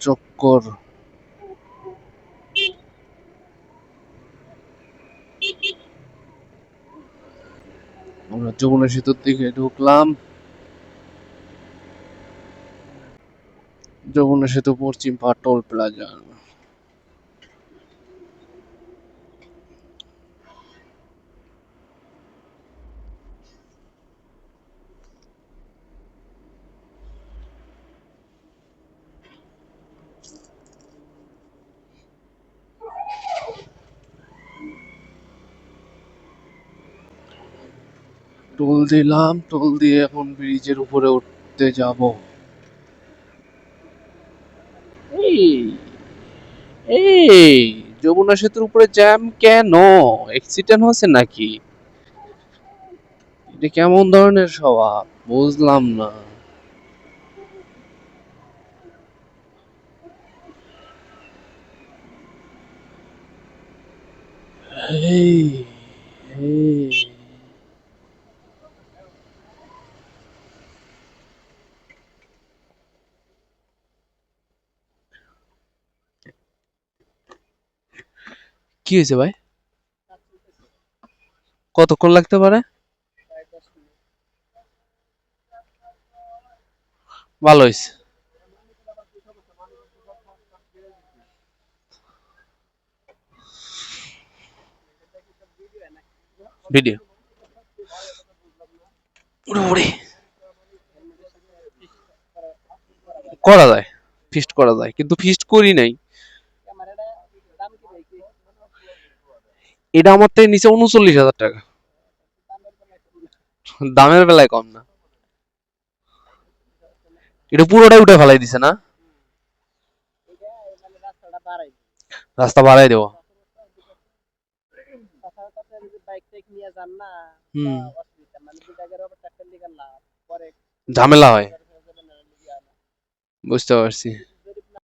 চক্কর। আমরা যমুনা সেতুর দিকে ঢুকলাম। যমুনা সেতু পশ্চিম পাড় টোল প্লাজা। টোল দিলাম, টোল দিয়ে এখন ব্রিজের উপরে উঠতে যাব। এই এই যমুনা সেতুর উপরে জ্যাম কেন? অ্যাক্সিডেন্ট হচ্ছে নাকি? এটা কেমন ধরনের স্বভাব বুঝলাম না। এই এই কি হয়েছে ভাই? কতক্ষণ লাগতে পারে? ভালো হয়েছে। ভিডিও ওরে করা যায়, ফিস্ট করা যায়, কিন্তু ফিস্ট করি নাই। এটা আমার থেকে নিচে ৩৯,০০০ টাকা। দামের বেলায় কম না। এটা পুরোটাই উঠে ফেলাই দিছে না? রাস্তা বাড়াই দেবো। হুম, ঝামেলা হয়। বুঝতে পারছি।